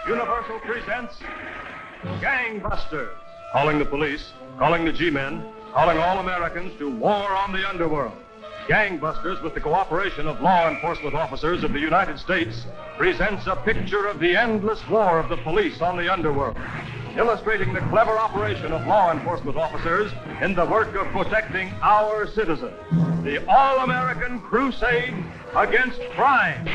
Universal presents Gangbusters. Calling the police, calling the G-men, calling all Americans to war on the underworld. Gangbusters, with the cooperation of law enforcement officers of the United States, presents a picture of the endless war of the police on the underworld, illustrating the clever operation of law enforcement officers in the work of protecting our citizens. The all-American crusade against crime.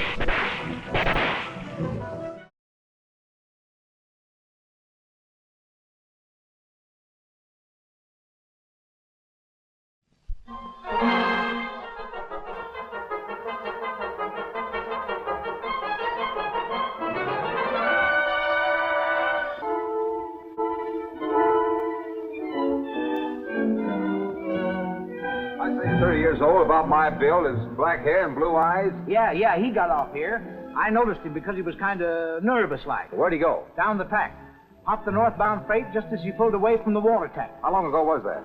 Years old, about my build, his black hair and blue eyes. Yeah, he got off here. I noticed him because he was kind of nervous like. Where'd he go? Down the track. Hopped the northbound freight just as he pulled away from the water tank. How long ago was that?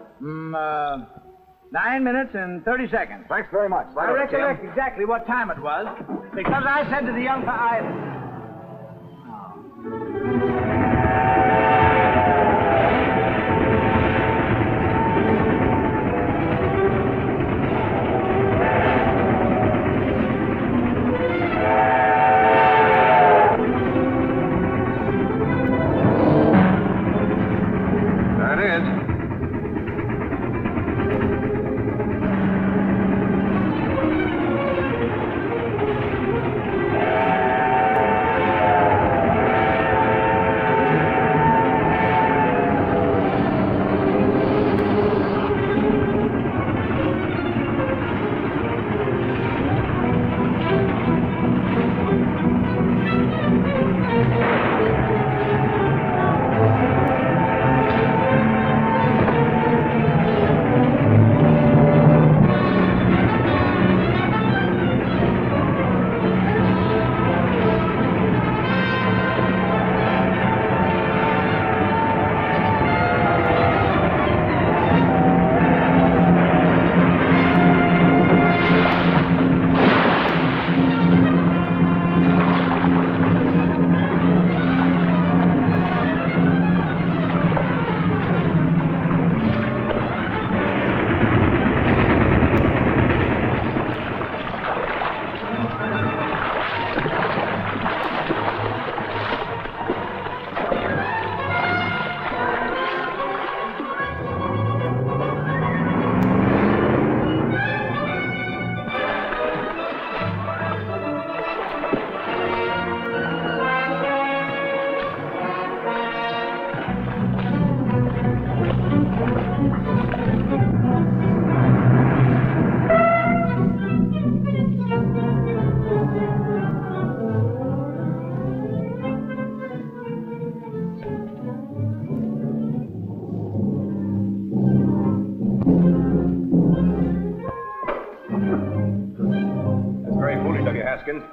9 minutes and 30 seconds. Thanks very much. I recollect exactly what time it was because I said to the young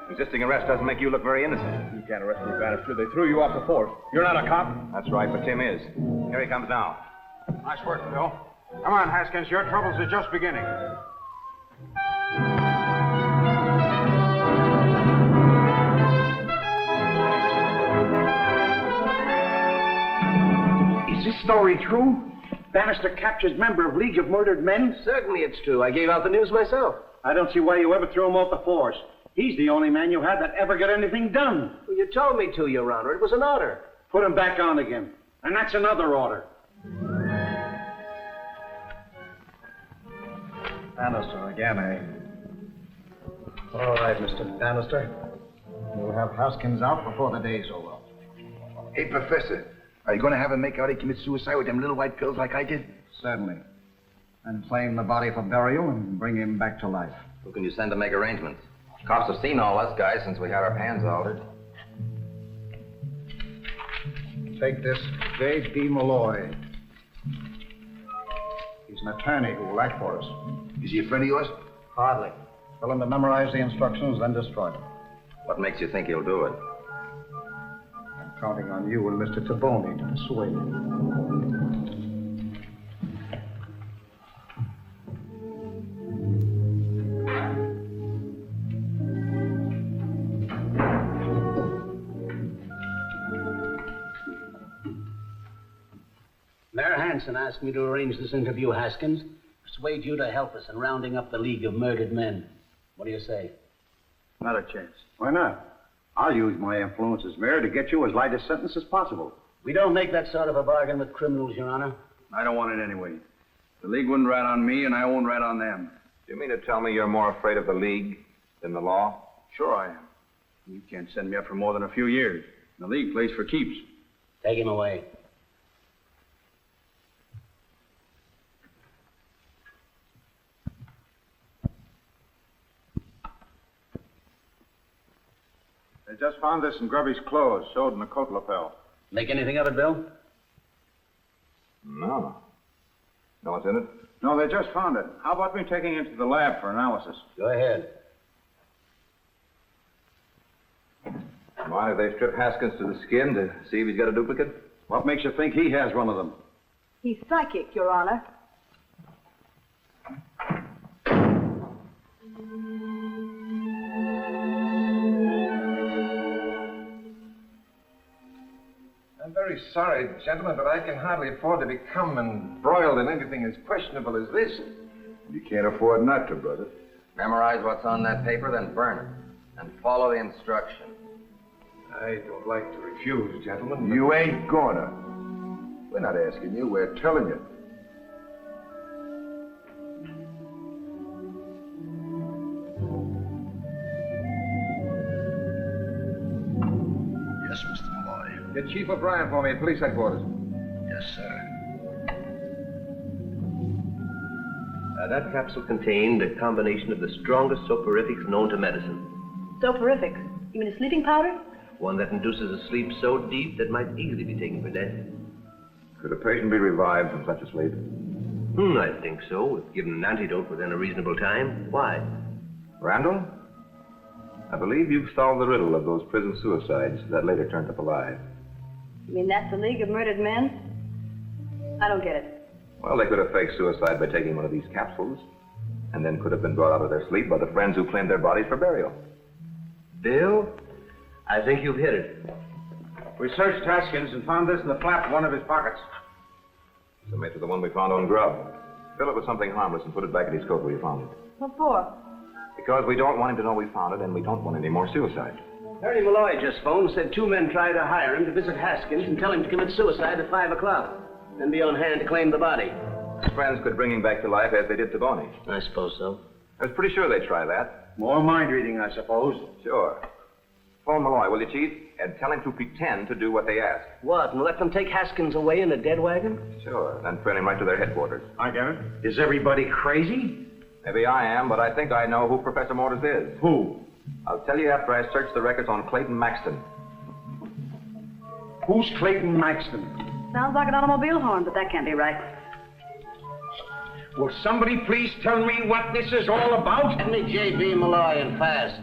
Resisting arrest doesn't make you look very innocent. You can't arrest me, Bannister. They threw you off the force. You're not a cop. That's right, but Tim is. Here he comes now. Nice work, Phil. Come on, Haskins. Your troubles are just beginning. Is this story true? Bannister captures member of League of Murdered Men? Certainly it's true. I gave out the news myself. I don't see why you ever threw him off the force. He's the only man you had that ever got anything done. Well, you told me to, Your Honor. It was an order. Put him back on again. And that's another order. Bannister again, eh? All right, Mr. Bannister. We'll have Haskins out before the day's over. Hey, Professor, are you going to have him make out he committed suicide with them little white pills like I did? Certainly. And claim the body for burial and bring him back to life. Who can you send to make arrangements? Cops have seen all us guys since we had our pans altered. Take this J.D. Malloy. He's an attorney who will act for us. Is he a friend of yours? Hardly. Tell him to memorize the instructions, then destroy them. What makes you think he'll do it? I'm counting on you and Mr. Taboni to persuade him. Mayor Hanson asked me to arrange this interview, Haskins. Persuade you to help us in rounding up the League of Murdered Men. What do you say? Not a chance. Why not? I'll use my influence as mayor to get you as light a sentence as possible. We don't make that sort of a bargain with criminals, Your Honor. I don't want it anyway. The League wouldn't rat on me, and I won't rat on them. Do you mean to tell me you're more afraid of the League than the law? Sure I am. You can't send me up for more than a few years. The League plays for keeps. Take him away. They just found this in Grubby's clothes, sewed in a coat lapel. Make anything of it, Bill? No. Know what's in it? No, they just found it. How about me taking it to the lab for analysis? Go ahead. Mind if they strip Haskins to the skin to see if he's got a duplicate? What makes you think he has one of them? He's psychic, Your Honor. I'm very sorry, gentlemen, but I can hardly afford to become embroiled in anything as questionable as this. You can't afford not to, brother. Memorize what's on that paper, then burn it. And follow the instruction. I don't like to refuse, gentlemen. but- You ain't gonna. We're not asking you, we're telling you. Yes, Mr. Malloy. Get Chief O'Brien for me at police headquarters. Yes, sir. That capsule contained a combination of the strongest soporifics known to medicine. Soporific. You mean a sleeping powder? One that induces a sleep so deep that might easily be taken for death. Could a patient be revived from such a sleep? I think so, if given an antidote within a reasonable time. Why? Randall? I believe you've solved the riddle of those prison suicides that later turned up alive. You mean that's the League of Murdered Men? I don't get it. Well, they could have faked suicide by taking one of these capsules, and then could have been brought out of their sleep by the friends who claimed their bodies for burial. Bill, I think you've hit it. We searched Haskins and found this in the flap of one of his pockets. Similar to the one we found on Grub. Fill it with something harmless and put it back in his coat where you found it. What for? Because we don't want him to know we found it, and we don't want any more suicides. Harry Malloy just phoned and said 2 men tried to hire him to visit Haskins and tell him to commit suicide at 5 o'clock. Then be on hand to claim the body. His friends could bring him back to life as they did Taboni. I suppose so. I was pretty sure they'd try that. More mind reading, I suppose. Sure. Phone Malloy, will you, Chief? And tell him to pretend to do what they ask. What, and let them take Haskins away in a dead wagon? Sure. Then train him right to their headquarters. I get it. Is everybody crazy? Maybe I am, but I think I know who Professor Mortis is. Who? I'll tell you after I search the records on Clayton Maxton. Who's Clayton Maxton? Sounds like an automobile horn, but that can't be right. Will somebody please tell me what this is all about? Get me J.B. Malloy and fast.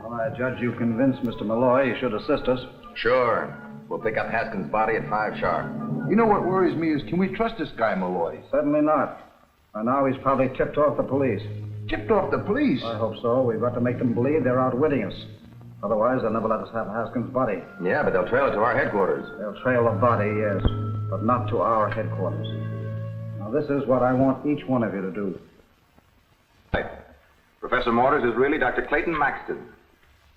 Well, I judge you convinced Mr. Malloy you should assist us. Sure. We'll pick up Haskins' body at 5 sharp. You know what worries me is, can we trust this guy, Malloy? Certainly not. By now he's probably tipped off the police. Tipped off the police? I hope so. We've got to make them believe they're outwitting us. Otherwise, they'll never let us have Haskins' body. Yeah, but they'll trail it to our headquarters. They'll trail the body, yes, but not to our headquarters. Now, this is what I want each one of you to do. Right. Professor Mortis is really Dr. Clayton Maxton,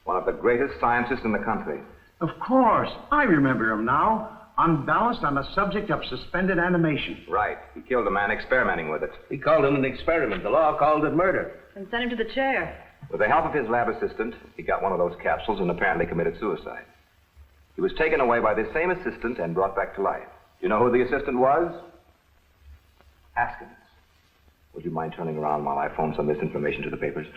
one of the greatest scientists in the country. Of course. I remember him now. Unbalanced on the subject of suspended animation. Right. He killed a man experimenting with it. He called it an experiment. The law called it murder. And send him to the chair. With the help of his lab assistant, he got one of those capsules and apparently committed suicide. He was taken away by this same assistant and brought back to life. You know who the assistant was? Haskins. Would you mind turning around while I phone some of this information to the papers?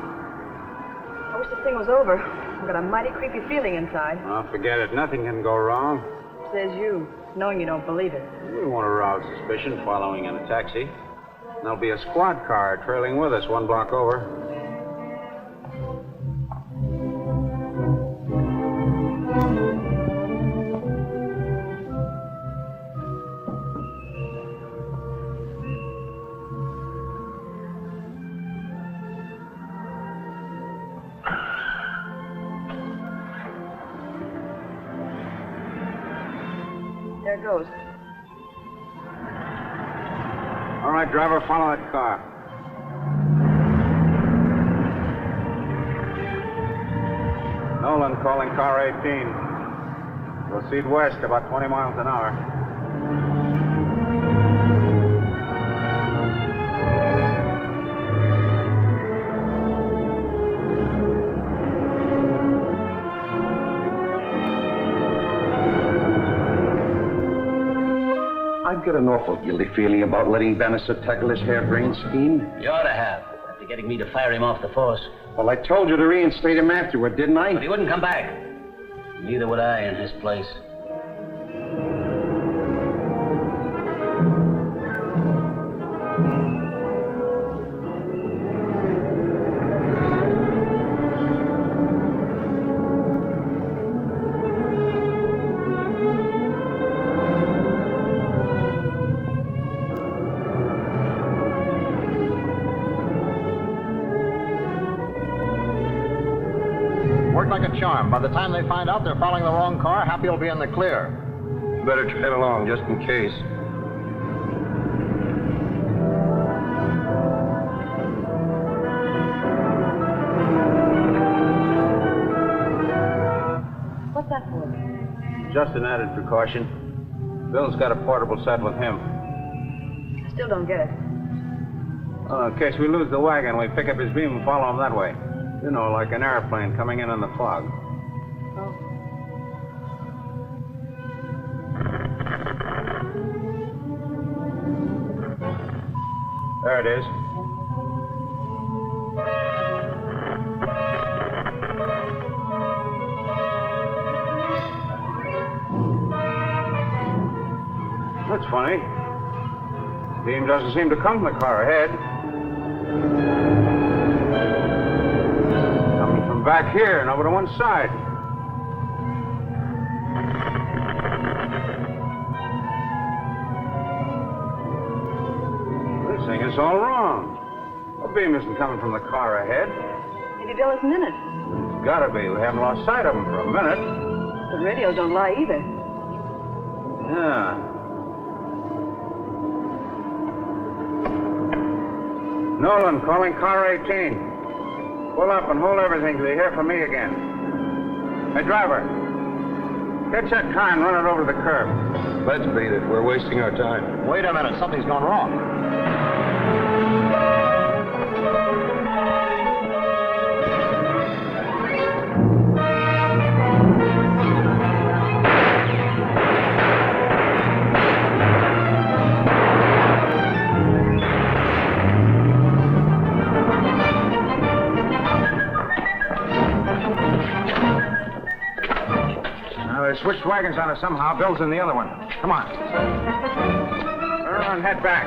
I wish this thing was over. I've got a mighty creepy feeling inside. Oh, forget it. Nothing can go wrong. Says you, knowing you don't believe it. We won't arouse suspicion following in a taxi. There'll be a squad car trailing with us 1 block over. There it goes. All right, driver, follow that car. Nolan calling car 18. Proceed west about 20 miles an hour. I've got an awful guilty feeling about letting Bannister tackle this harebrained scheme. You ought to have, after getting me to fire him off the force. Well, I told you to reinstate him afterward, didn't I? But he wouldn't come back. Neither would I in his place. Worked like a charm. By the time they find out they're following the wrong car, Happy will be in the clear. Better tread along, just in case. What's that for? Just an added precaution. Bill's got a portable set with him. I still don't get it. In case we lose the wagon, we pick up his beam and follow him that way. You know, like an airplane coming in the fog. Oh. There it is. That's funny. Beam doesn't seem to come from the car ahead. Coming from back here and over to one side. This thing is all wrong. The beam isn't coming from the car ahead. Maybe Bill isn't in it. It's gotta be. We haven't lost sight of him for a minute. The radios don't lie either. Yeah. Nolan, calling car 18. Pull up and hold everything till you hear from me again. Hey, driver, catch that car and run it over the curb. Let's beat it. We're wasting our time. Wait a minute. Something's gone wrong. They switched wagons on us somehow. Bill's in the other one. Come on. Turn around and head back.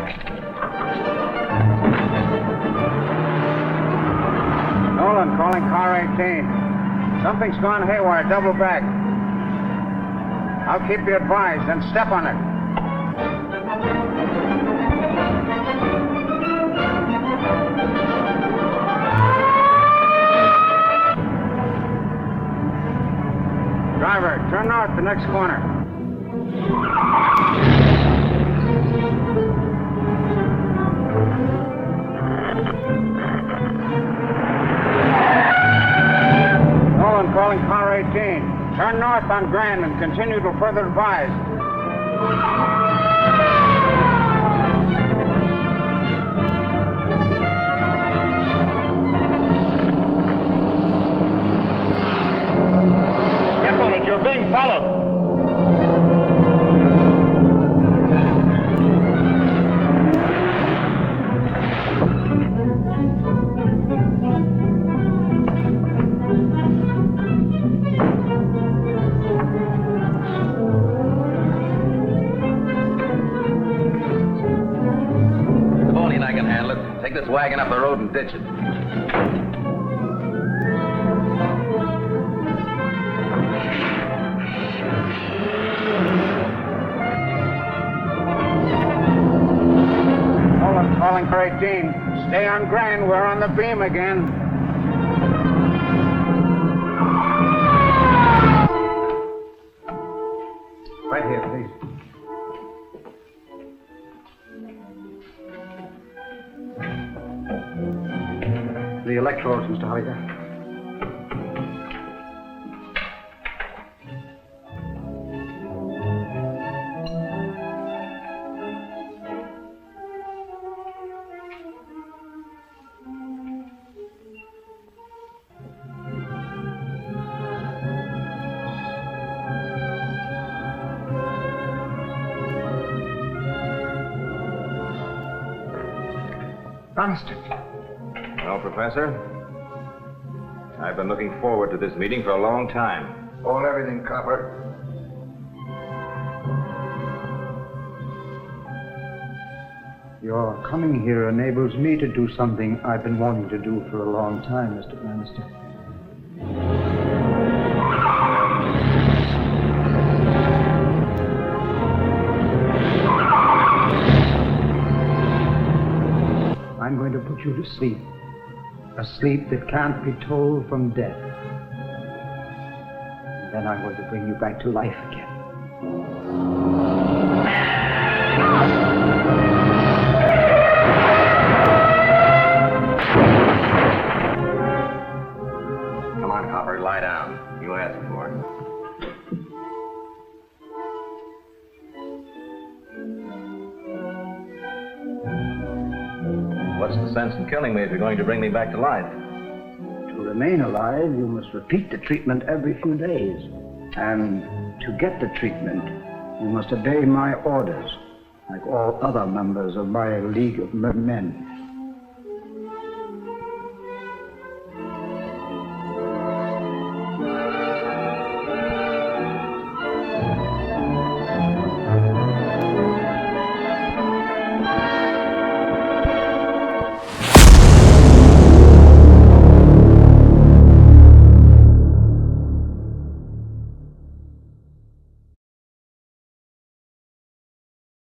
Nolan, calling car 18. Something's gone haywire. Double back. I'll keep you advised, then step on it. Driver, turn north the next corner. Nolan calling car 18. Turn north on Grand and continue till further advised. You're being followed. The pony and I can handle it. Take this wagon up the road and ditch it. Calling for 18. Stay on Grand. We're on the beam again. Right here, please. patrols, Mr. Holliday. Bannister. Well, Professor, I've been looking forward to this meeting for a long time. Hold everything, copper. Your coming here enables me to do something I've been wanting to do for a long time, Mr. Bannister. I'm going to put you to sleep. A sleep that can't be told from death. Then I'm going to bring you back to life again. Come on, Copper, lie down. You asked for it. What's the sense in killing me if you're going to bring me back to life? To remain alive, you must repeat the treatment every few days. And to get the treatment, you must obey my orders, like all other members of my League of Men.